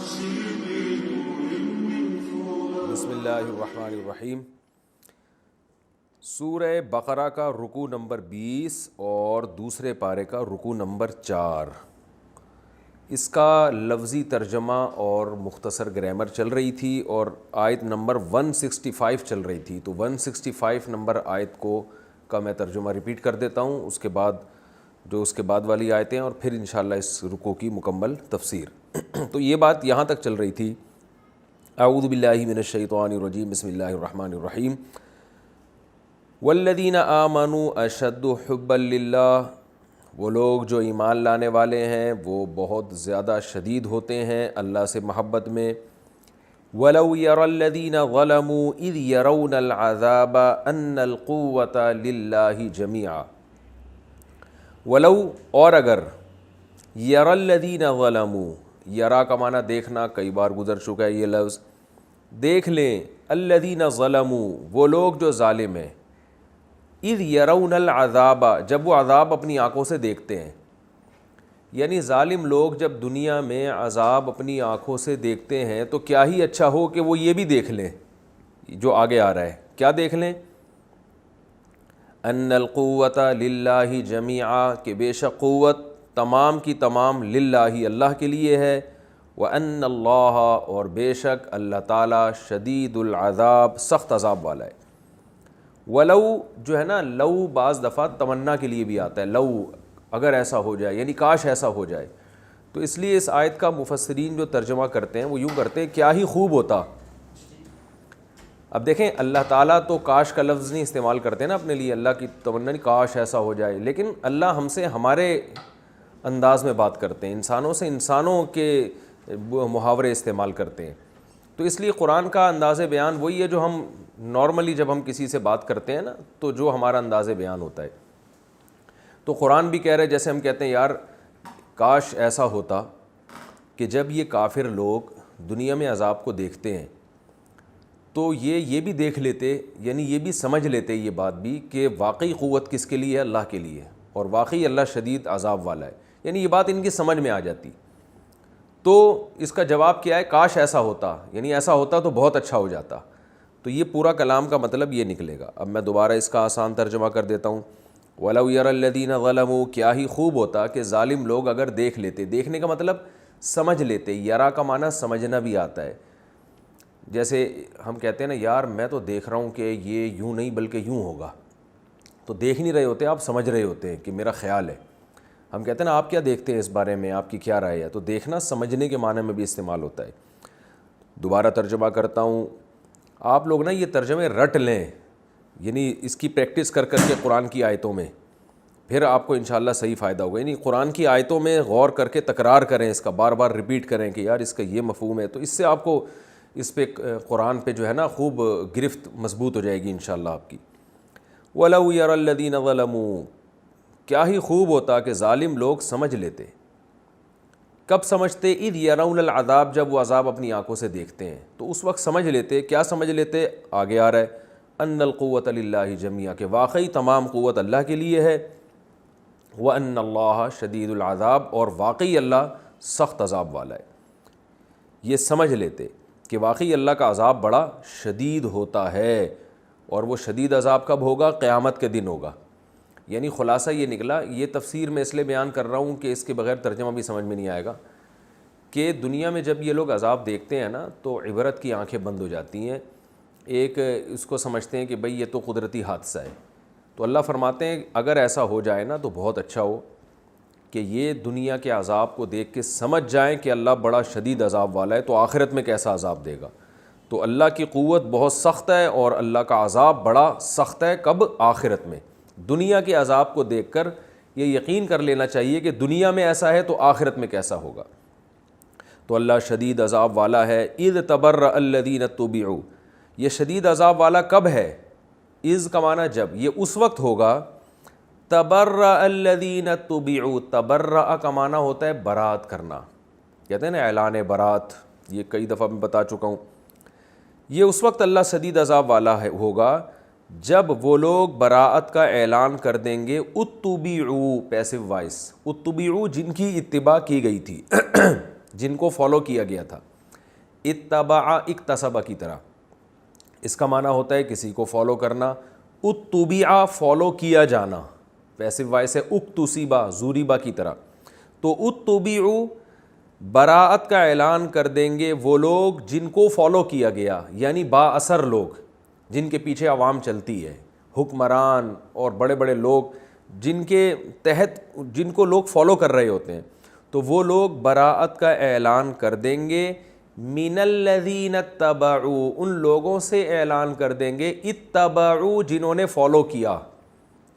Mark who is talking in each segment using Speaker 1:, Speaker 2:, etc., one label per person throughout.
Speaker 1: بسم اللہ الرحمن الرحیم۔ سورہ بقرہ کا رکوع نمبر 20 اور دوسرے پارے کا رکوع نمبر 4، اس کا لفظی ترجمہ اور مختصر گرامر چل رہی تھی اور آیت نمبر 165 چل رہی تھی، تو 165 نمبر آیت کا میں ترجمہ ریپیٹ کر دیتا ہوں، اس کے بعد والی آیتیں اور پھر انشاءاللہ اس رکوع کی مکمل تفسیر۔ تو یہ بات یہاں تک چل رہی تھی، اعوذ باللہ من الشیطان الرجیم، بسم اللہ الرحمن الرحیم۔ والذین آمنوا اشد حبا للہ، وہ لوگ جو ایمان لانے والے ہیں وہ بہت زیادہ شدید ہوتے ہیں اللہ سے محبت میں۔ وَلَوْ يَرَى الَّذِينَ ظَلَمُوا إِذْ يَرَوْنَ الْعَذَابَ أَنَّ الْقُوَّةَ لِلَّهِ جَمِيعًا۔ ولو، اور اگر، یَرَى الَّذِينَ ظَلَمُوا، یرا کا معنی دیکھنا، کئی بار گزر چکا ہے یہ لفظ، دیکھ لیں، الَّذِينَ ظَلَمُوا، وہ لوگ جو ظالم ہیں، اِذْ يَرَوْنَ الْعَذَابَ، جب وہ عذاب اپنی آنکھوں سے دیکھتے ہیں، یعنی ظالم لوگ جب دنیا میں عذاب اپنی آنکھوں سے دیکھتے ہیں تو کیا ہی اچھا ہو کہ وہ یہ بھی دیکھ لیں جو آگے آ رہا ہے، کیا دیکھ لیں؟ ان القوۃ للہ جمیعا، کہ بے شک قوت تمام کی تمام للہ اللہ کے لیے ہے، وان اللہ، اور بے شک اللہ تعالیٰ، شدید العذاب، سخت عذاب والا ہے۔ ولو جو ہے نا، لو بعض دفعہ تمنا کے لیے بھی آتا ہے، لو اگر ایسا ہو جائے، یعنی کاش ایسا ہو جائے، تو اس لیے اس آیت کا مفسرین جو ترجمہ کرتے ہیں وہ یوں کرتے ہیں، کیا ہی خوب ہوتا۔ اب دیکھیں، اللہ تعالیٰ تو کاش کا لفظ نہیں استعمال کرتے نا اپنے لیے، اللہ کی تمنا نہیں کاش ایسا ہو جائے، لیکن اللہ ہم سے ہمارے انداز میں بات کرتے ہیں، انسانوں سے انسانوں کے محاورے استعمال کرتے ہیں، تو اس لیے قرآن کا انداز بیان وہی ہے جو ہم نارملی جب ہم کسی سے بات کرتے ہیں نا تو جو ہمارا انداز بیان ہوتا ہے۔ تو قرآن بھی کہہ رہے، جیسے ہم کہتے ہیں یار کاش ایسا ہوتا کہ جب یہ کافر لوگ دنیا میں عذاب کو دیکھتے ہیں تو یہ بھی دیکھ لیتے، یعنی یہ بھی سمجھ لیتے یہ بات بھی کہ واقعی قوت کس کے لیے ہے، اللہ کے لیے، اور واقعی اللہ شدید عذاب والا ہے، یعنی یہ بات ان کی سمجھ میں آ جاتی۔ تو اس کا جواب کیا ہے؟ کاش ایسا ہوتا، یعنی ایسا ہوتا تو بہت اچھا ہو جاتا۔ تو یہ پورا کلام کا مطلب یہ نکلے گا۔ اب میں دوبارہ اس کا آسان ترجمہ کر دیتا ہوں۔ وَلَوْ يَرَى الَّذِينَ ظَلَمُوا، کیا ہی خوب ہوتا کہ ظالم لوگ اگر دیکھ لیتے، دیکھنے کا مطلب سمجھ لیتے، یرا کا معنی سمجھنا بھی آتا ہے۔ جیسے ہم کہتے ہیں نا یار میں تو دیکھ رہا ہوں کہ یہ یوں نہیں بلکہ یوں ہوگا، تو دیکھ نہیں رہے ہوتے آپ، سمجھ رہے ہوتے ہیں کہ میرا خیال ہے۔ ہم کہتے ہیں نا آپ کیا دیکھتے ہیں اس بارے میں، آپ کی کیا رائے ہے، تو دیکھنا سمجھنے کے معنی میں بھی استعمال ہوتا ہے۔ دوبارہ ترجمہ کرتا ہوں، آپ لوگ نا یہ ترجمے رٹ لیں، یعنی اس کی پریکٹس کر کے قرآن کی آیتوں میں، پھر آپ کو انشاءاللہ صحیح فائدہ ہوگا۔ یعنی قرآن کی آیتوں میں غور کر کے تکرار کریں، اس کا بار بار ریپیٹ کریں کہ یار اس کا یہ مفہوم ہے، تو اس سے آپ کو اس پہ قرآن پہ جو ہے نا خوب گرفت مضبوط ہو جائے گی انشاءاللہ آپ کی۔ وَلَوْ يَرَى الَّذِينَ ظَلَمُوا، کیا ہی خوب ہوتا کہ ظالم لوگ سمجھ لیتے۔ کب سمجھتے؟ اِذْ يَرَوْنَ الْعَذَابَ، جب وہ عذاب اپنی آنکھوں سے دیکھتے ہیں تو اس وقت سمجھ لیتے۔ کیا سمجھ لیتے؟ آگے آ رہا ہے، أَنَّ الْقُوَّةَ لِلَّهِ جَمِيعًا، کہ واقعی تمام قوت اللہ کے لیے ہے، وَأَنَّ اللَّهَ شَدِيدُ الْعَذَابِ، اور واقعی اللہ سخت عذاب والا ہے۔ یہ سمجھ لیتے کہ واقعی اللہ کا عذاب بڑا شدید ہوتا ہے، اور وہ شدید عذاب کب ہوگا؟ قیامت کے دن ہوگا۔ یعنی خلاصہ یہ نکلا، یہ تفسیر میں اس لیے بیان کر رہا ہوں کہ اس کے بغیر ترجمہ بھی سمجھ میں نہیں آئے گا، کہ دنیا میں جب یہ لوگ عذاب دیکھتے ہیں نا تو عبرت کی آنکھیں بند ہو جاتی ہیں، ایک اس کو سمجھتے ہیں کہ بھئی یہ تو قدرتی حادثہ ہے۔ تو اللہ فرماتے ہیں اگر ایسا ہو جائے نا تو بہت اچھا ہو کہ یہ دنیا کے عذاب کو دیکھ کے سمجھ جائیں کہ اللہ بڑا شدید عذاب والا ہے، تو آخرت میں کیسا عذاب دے گا۔ تو اللہ کی قوت بہت سخت ہے اور اللہ کا عذاب بڑا سخت ہے، کب؟ آخرت میں۔ دنیا کے عذاب کو دیکھ کر یہ یقین کر لینا چاہیے کہ دنیا میں ایسا ہے تو آخرت میں کیسا ہوگا۔ تو اللہ شدید عذاب والا ہے۔ اِذْ تَبَرَّأَ الَّذِينَ اتُّبِعُوا، یہ شدید عذاب والا کب ہے؟ اِذ کا معنی جب، یہ اس وقت ہوگا۔ تَبَرَّأَ الَّذِينَ اتُّبِعُوا، تبرأ کا معنی ہوتا ہے برات کرنا، کہتے ہیں نا اعلان برات، یہ کئی دفعہ میں بتا چکا ہوں۔ یہ اس وقت اللہ شدید عذاب والا ہوگا جب وہ لوگ براءت کا اعلان کر دیں گے۔ اتبعوا، پیسو وائس، اتبعوا جن کی اتباع کی گئی تھی، جن کو فالو کیا گیا تھا۔ اتبع اکتسب کی طرح، اس کا معنی ہوتا ہے کسی کو فالو کرنا. اتبع فالو کیا جانا، پیسو وائس ہے اکتسبا زوریبا کی طرح. تو اتبع براعت کا اعلان کر دیں گے وہ لوگ جن کو فالو کیا گیا، یعنی با اثر لوگ جن کے پیچھے عوام چلتی ہے، حکمران اور بڑے بڑے لوگ جن کے تحت جن کو لوگ فالو کر رہے ہوتے ہیں، تو وہ لوگ براعت کا اعلان کر دیں گے. من الذین اتبعوا، ان لوگوں سے اعلان کر دیں گے اتبعوا جنہوں نے فالو کیا،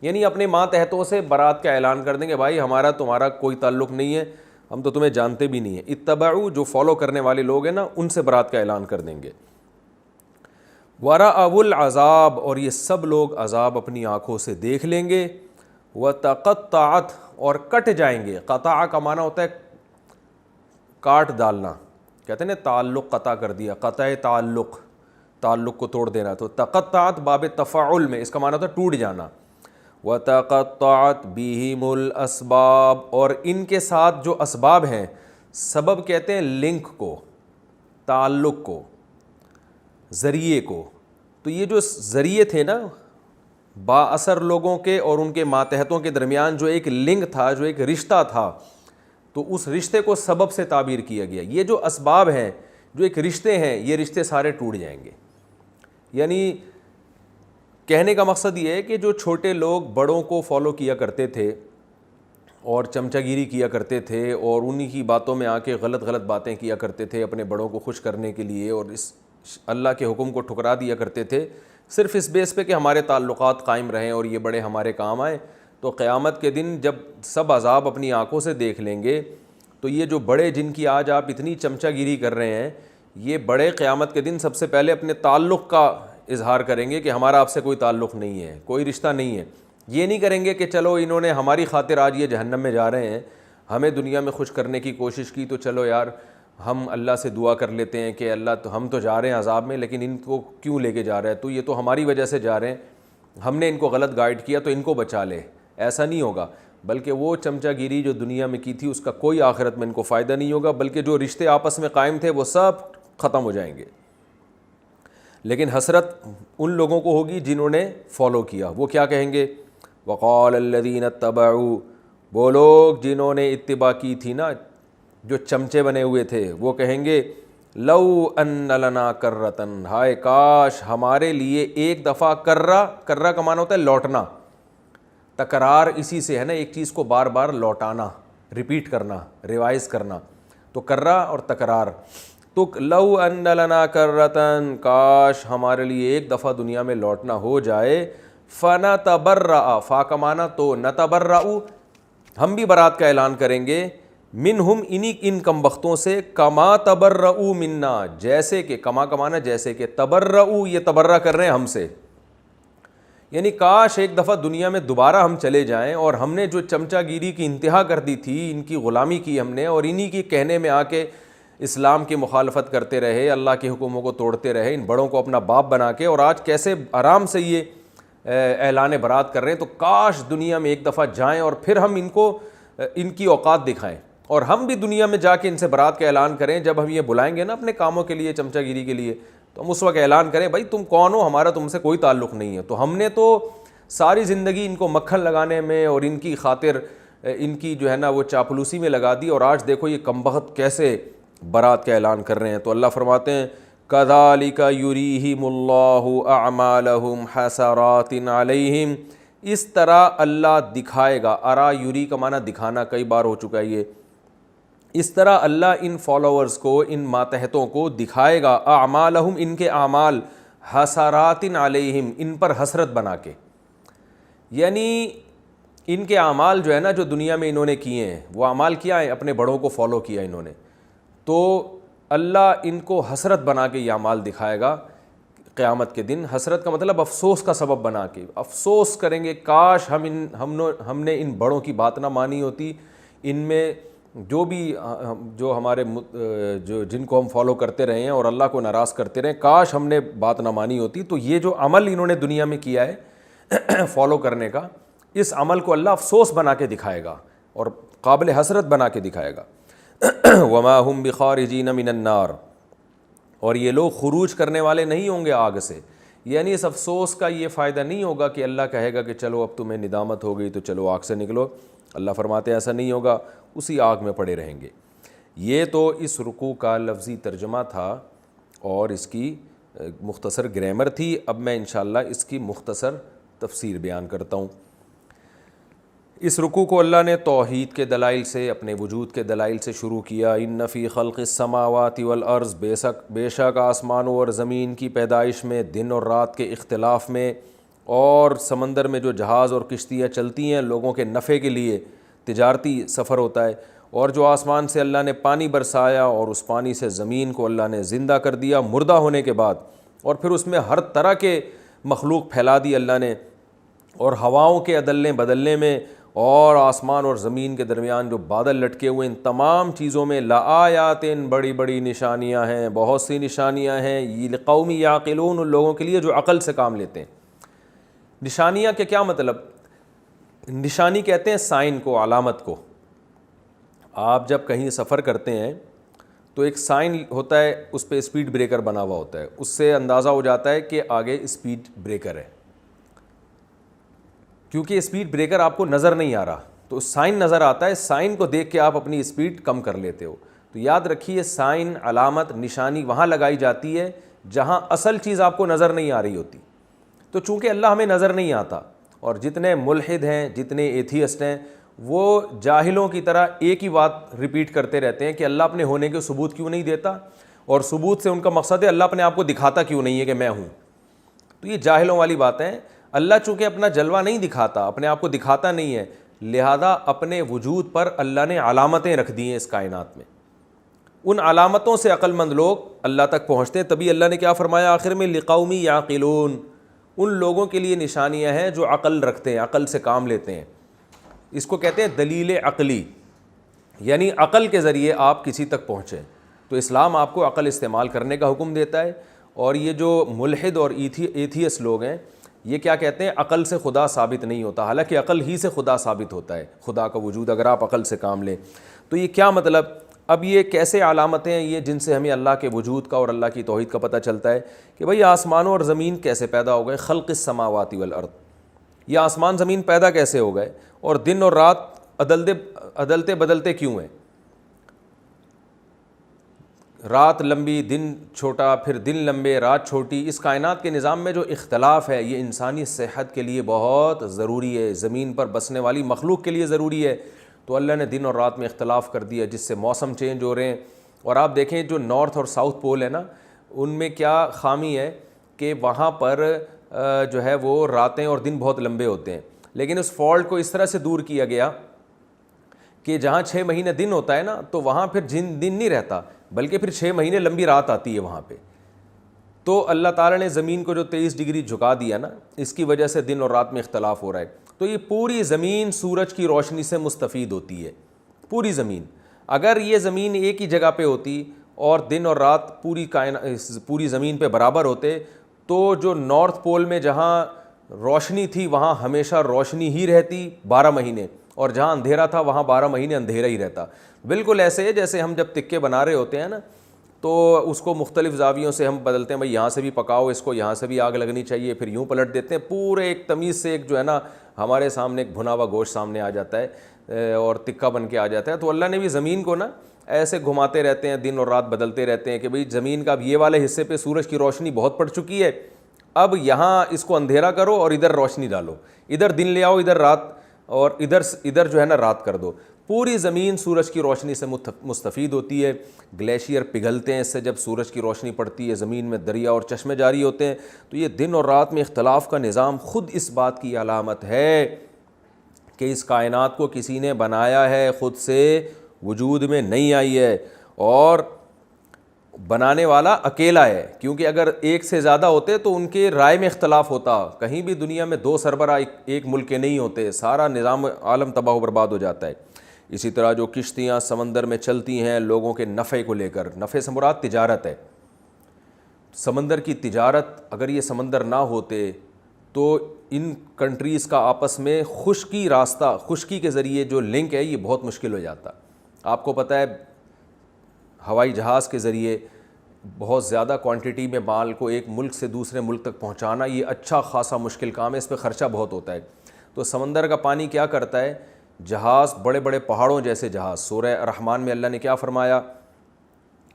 Speaker 1: یعنی اپنے ماتحتوں سے برات کا اعلان کر دیں گے بھائی ہمارا تمہارا کوئی تعلق نہیں ہے، ہم تو تمہیں جانتے بھی نہیں ہیں. اتبعوا جو فالو کرنے والے لوگ ہیں نا، ان سے برات کا اعلان کر دیں گے. ورأوا العذاب، اور یہ سب لوگ عذاب اپنی آنکھوں سے دیکھ لیں گے. وتقطعت، اور کٹ جائیں گے. قطع کا معنی ہوتا ہے کاٹ ڈالنا، کہتے ہیں نا تعلق قطع کر دیا، قطع تعلق کو توڑ دینا. تو تقطعت باب تفاعل میں اس کا معنی ہوتا ہے ٹوٹ جانا. وتقطعت بہم الاسباب، اور ان کے ساتھ جو اسباب ہیں، سبب کہتے ہیں لنک کو، تعلق کو، ذریعے کو. تو یہ جو ذریعے تھے نا با اثر لوگوں کے اور ان کے ماتحتوں کے درمیان، جو ایک لنک تھا، جو ایک رشتہ تھا، تو اس رشتے کو سبب سے تعبیر کیا گیا. یہ جو اسباب ہیں، جو ایک رشتے ہیں، یہ رشتے سارے ٹوٹ جائیں گے. یعنی کہنے کا مقصد یہ ہے کہ جو چھوٹے لوگ بڑوں کو فالو کیا کرتے تھے اور چمچہ گیری کیا کرتے تھے اور انہی کی باتوں میں آ کے غلط باتیں کیا کرتے تھے اپنے بڑوں کو خوش کرنے کے لیے، اور اس اللہ کے حکم کو ٹھکرا دیا کرتے تھے صرف اس بیس پہ کہ ہمارے تعلقات قائم رہیں اور یہ بڑے ہمارے کام آئیں، تو قیامت کے دن جب سب عذاب اپنی آنکھوں سے دیکھ لیں گے، تو یہ جو بڑے جن کی آج آپ اتنی چمچہ گیری کر رہے ہیں، یہ بڑے قیامت کے دن سب سے پہلے اپنے تعلق کا اظہار کریں گے کہ ہمارا آپ سے کوئی تعلق نہیں ہے، کوئی رشتہ نہیں ہے. یہ نہیں کریں گے کہ چلو انہوں نے ہماری خاطر آج یہ جہنم میں جا رہے ہیں، ہمیں دنیا میں خوش کرنے کی کوشش کی، تو چلو یار ہم اللہ سے دعا کر لیتے ہیں کہ اللہ تو ہم تو جا رہے ہیں عذاب میں، لیکن ان کو کیوں لے کے جا رہا ہے، تو یہ تو ہماری وجہ سے جا رہے ہیں، ہم نے ان کو غلط گائیڈ کیا تو ان کو بچا لے. ایسا نہیں ہوگا، بلکہ وہ چمچہ گیری جو دنیا میں کی تھی اس کا کوئی آخرت میں ان کو فائدہ نہیں ہوگا، بلکہ جو رشتے آپس میں قائم تھے وہ سب ختم ہو جائیں گے. لیکن حسرت ان لوگوں کو ہوگی جنہوں نے فالو کیا. وہ کیا کہیں گے؟ وقال الذین اتبعوا، وہ لوگ جنہوں نے اتباع کی تھی نا، جو چمچے بنے ہوئے تھے، وہ کہیں گے لو ان لنا کرتن، ہائے کاش ہمارے لیے ایک دفعہ کرہ کا معنی ہوتا ہے لوٹنا، تکرار اسی سے ہے نا، ایک چیز کو بار بار لوٹانا، ریپیٹ کرنا، ریوائز کرنا، تو کرہ اور تکرار. تو لو ان لنا کرتن، کاش ہمارے لیے ایک دفعہ دنیا میں لوٹنا ہو جائے. فنتبرأ، فا کا معنی تو نتبرأ، ہم بھی برات کا اعلان کریں گے، منہم ان کم بختوں سے، کما تبرؤ منا، جیسے کہ، کما کا معنی جیسے کہ، تبرؤ یہ تبرہ کر رہے ہیں ہم سے، یعنی کاش ایک دفعہ دنیا میں دوبارہ ہم چلے جائیں اور ہم نے جو چمچہ گیری کی انتہا کر دی تھی، ان کی غلامی کی ہم نے، اور انہی کی کہنے میں آ کے اسلام کی مخالفت کرتے رہے، اللہ کے حکموں کو توڑتے رہے، ان بڑوں کو اپنا باپ بنا کے، اور آج کیسے آرام سے یہ اعلان برات کر رہے ہیں. تو کاش دنیا میں ایک دفعہ جائیں اور پھر ہم ان کو ان کی اوقات دکھائیں، اور ہم بھی دنیا میں جا کے ان سے برات کا اعلان کریں. جب ہم یہ بلائیں گے نا اپنے کاموں کے لیے، چمچہ گیری کے لیے، تو ہم اس وقت اعلان کریں بھائی تم کون ہو، ہمارا تم سے کوئی تعلق نہیں ہے. تو ہم نے تو ساری زندگی ان کو مکھن لگانے میں اور ان کی خاطر ان کی جو ہے نا وہ چاپلوسی میں لگا دی، اور آج دیکھو یہ کمبخت کیسے برات کا اعلان کر رہے ہیں. تو اللہ فرماتے ہیں کذالک یریہم اللہ اعمالہم حسرات علیہم، اس طرح اللہ دکھائے گا. ارا یری کا معنی دکھانا، کئی بار ہو چکا ہے یہ. اس طرح اللہ ان فالوورز کو، ان ماتحتوں کو دکھائے گا، اعمالہم ان کے اعمال، حسرات علیہم ان پر حسرت بنا کے، یعنی ان کے اعمال جو ہے نا جو دنیا میں انہوں نے کیے ہیں، وہ اعمال کیا ہیں؟ اپنے بڑوں کو فالو کیا انہوں نے، تو اللہ ان کو حسرت بنا کے یہ اعمال دکھائے گا قیامت کے دن. حسرت کا مطلب افسوس کا سبب بنا کے، افسوس کریں گے کاش ہم نے ان بڑوں کی بات نہ مانی ہوتی، ان میں جو ہمارے جن کو ہم فالو کرتے رہے ہیں اور اللہ کو ناراض کرتے رہے، کاش ہم نے بات نہ مانی ہوتی. تو یہ جو عمل انہوں نے دنیا میں کیا ہے فالو کرنے کا، اس عمل کو اللہ افسوس بنا کے دکھائے گا اور قابل حسرت بنا کے دکھائے گا. وما هم بخارجین من النار، اور یہ لوگ خروج کرنے والے نہیں ہوں گے آگ سے. یعنی اس افسوس کا یہ فائدہ نہیں ہوگا کہ اللہ کہے گا کہ چلو اب تمہیں ندامت ہو گئی تو چلو آگ سے نکلو. اللہ فرماتے ہیں ایسا نہیں ہوگا, اسی آگ میں پڑے رہیں گے. یہ تو اس رکوع کا لفظی ترجمہ تھا اور اس کی مختصر گرامر تھی. اب میں انشاءاللہ اس کی مختصر تفسیر بیان کرتا ہوں. اس رکوع کو اللہ نے توحید کے دلائل سے, اپنے وجود کے دلائل سے شروع کیا. ان فی خلق السماوات والارض, بے شک آسمانوں اور زمین کی پیدائش میں, دن اور رات کے اختلاف میں, اور سمندر میں جو جہاز اور کشتیاں چلتی ہیں لوگوں کے نفع کے لیے, تجارتی سفر ہوتا ہے, اور جو آسمان سے اللہ نے پانی برسایا اور اس پانی سے زمین کو اللہ نے زندہ کر دیا مردہ ہونے کے بعد, اور پھر اس میں ہر طرح کے مخلوق پھیلا دی اللہ نے, اور ہواؤں کے عدلنے بدلنے میں, اور آسمان اور زمین کے درمیان جو بادل لٹکے ہوئے, ان تمام چیزوں میں لآیات, بڑی بڑی نشانیاں ہیں, بہت سی نشانیاں ہیں. یہ لقوم یعقلون, ان لوگوں کے لیے جو عقل سے کام لیتے ہیں. نشانیاں کے کیا مطلب؟ نشانی کہتے ہیں سائن کو, علامت کو. آپ جب کہیں سفر کرتے ہیں تو ایک سائن ہوتا ہے, اس پہ اسپیڈ بریکر بنا ہوا ہوتا ہے, اس سے اندازہ ہو جاتا ہے کہ آگے اسپیڈ بریکر ہے. کیونکہ اسپیڈ بریکر آپ کو نظر نہیں آ رہا تو سائن نظر آتا ہے, سائن کو دیکھ کے آپ اپنی اسپیڈ کم کر لیتے ہو. تو یاد رکھیے سائن, علامت, نشانی وہاں لگائی جاتی ہے جہاں اصل چیز آپ کو نظر نہیں آ رہی ہوتی. تو چونکہ اللہ ہمیں نظر نہیں آتا, اور جتنے ملحد ہیں, جتنے ایتھیسٹ ہیں, وہ جاہلوں کی طرح ایک ہی بات ریپیٹ کرتے رہتے ہیں کہ اللہ اپنے ہونے کے ثبوت کیوں نہیں دیتا, اور ثبوت سے ان کا مقصد ہے اللہ اپنے آپ کو دکھاتا کیوں نہیں ہے کہ میں ہوں. تو یہ جاہلوں والی باتیں ہیں. اللہ چونکہ اپنا جلوہ نہیں دکھاتا, اپنے آپ کو دکھاتا نہیں ہے, لہذا اپنے وجود پر اللہ نے علامتیں رکھ دی ہیں اس کائنات میں. ان علامتوں سے عقل مند لوگ اللہ تک پہنچتے ہیں. تبھی اللہ نے کیا فرمایا آخر میں, لقوم یعقلون, ان لوگوں کے لیے نشانیاں ہیں جو عقل رکھتے ہیں, عقل سے کام لیتے ہیں. اس کو کہتے ہیں دلیل عقلی, یعنی عقل کے ذریعے آپ کسی تک پہنچیں. تو اسلام آپ کو عقل استعمال کرنے کا حکم دیتا ہے. اور یہ جو ملحد اور ایتھیسٹ لوگ ہیں, یہ کیا کہتے ہیں, عقل سے خدا ثابت نہیں ہوتا, حالانکہ عقل ہی سے خدا ثابت ہوتا ہے, خدا کا وجود, اگر آپ عقل سے کام لیں. تو یہ کیا مطلب؟ اب یہ کیسے علامتیں ہیں یہ جن سے ہمیں اللہ کے وجود کا اور اللہ کی توحید کا پتہ چلتا ہے کہ بھئی آسمانوں اور زمین کیسے پیدا ہو گئے. خلق السماوات والارض, یہ آسمان زمین پیدا کیسے ہو گئے, اور دن اور رات عدلتے بدلتے کیوں ہیں. رات لمبی, دن چھوٹا, پھر دن لمبے, رات چھوٹی. اس کائنات کے نظام میں جو اختلاف ہے یہ انسانی صحت کے لیے بہت ضروری ہے, زمین پر بسنے والی مخلوق کے لیے ضروری ہے. تو اللہ نے دن اور رات میں اختلاف کر دیا جس سے موسم چینج ہو رہے ہیں. اور آپ دیکھیں جو نارتھ اور ساؤتھ پول ہے نا, ان میں کیا خامی ہے کہ وہاں پر جو ہے وہ راتیں اور دن بہت لمبے ہوتے ہیں. لیکن اس فالٹ کو اس طرح سے دور کیا گیا کہ جہاں 6 مہینے دن ہوتا ہے نا, تو وہاں پھر دن نہیں رہتا, بلکہ پھر 6 مہینے لمبی رات آتی ہے وہاں پہ. تو اللہ تعالیٰ نے زمین کو جو 23 ڈگری جھکا دیا نا, اس کی وجہ سے دن اور رات میں اختلاف ہو رہا ہے. تو یہ پوری زمین سورج کی روشنی سے مستفید ہوتی ہے, پوری زمین. اگر یہ زمین ایک ہی جگہ پہ ہوتی اور دن اور رات پوری زمین پہ برابر ہوتے, تو جو نارتھ پول میں جہاں روشنی تھی وہاں ہمیشہ روشنی ہی رہتی 12 مہینے, اور جہاں اندھیرا تھا وہاں 12 مہینے اندھیرا ہی رہتا. بالکل ایسے ہے جیسے ہم جب تکے بنا رہے ہوتے ہیں نا, تو اس کو مختلف زاویوں سے ہم بدلتے ہیں, بھائی یہاں سے بھی پکاؤ اس کو, یہاں سے بھی آگ لگنی چاہیے, پھر یوں پلٹ دیتے ہیں, پورے ایک تمیز سے ایک جو ہے نا ہمارے سامنے ایک بھنا ہوا گوشت سامنے آ جاتا ہے اور تکا بن کے آ جاتا ہے. تو اللہ نے بھی زمین کو نا ایسے گھماتے رہتے ہیں, دن اور رات بدلتے رہتے ہیں کہ بھئی زمین کا اب یہ والے حصے پہ سورج کی روشنی بہت پڑ چکی ہے, اب یہاں اس کو اندھیرا کرو اور ادھر روشنی ڈالو, ادھر دن لے آؤ ادھر رات, اور ادھر جو ہے نا رات کر دو. پوری زمین سورج کی روشنی سے مستفید ہوتی ہے. گلیشیئر پگھلتے ہیں اس سے, جب سورج کی روشنی پڑتی ہے زمین میں دریا اور چشمے جاری ہوتے ہیں. تو یہ دن اور رات میں اختلاف کا نظام خود اس بات کی علامت ہے کہ اس کائنات کو کسی نے بنایا ہے, خود سے وجود میں نہیں آئی ہے, اور بنانے والا اکیلا ہے. کیونکہ اگر ایک سے زیادہ ہوتے تو ان کے رائے میں اختلاف ہوتا. کہیں بھی دنیا میں 2 سربراہ ایک ملک کے نہیں ہوتے, سارا نظام عالم تباہ و برباد ہو جاتا ہے. اسی طرح جو کشتیاں سمندر میں چلتی ہیں لوگوں کے نفع کو لے کر, نفع سے مراد تجارت ہے, سمندر کی تجارت, اگر یہ سمندر نہ ہوتے تو ان کنٹریز کا آپس میں خشکی کے ذریعے جو لنک ہے یہ بہت مشکل ہو جاتا. آپ کو پتہ ہے ہوائی جہاز کے ذریعے بہت زیادہ کوانٹٹی میں مال کو ایک ملک سے دوسرے ملک تک پہنچانا یہ اچھا خاصا مشکل کام ہے، اس پہ خرچہ بہت ہوتا ہے۔ تو سمندر کا پانی کیا کرتا ہے، جہاز، بڑے بڑے پہاڑوں جیسے جہاز، سورہ رحمان میں اللہ نے کیا فرمایا،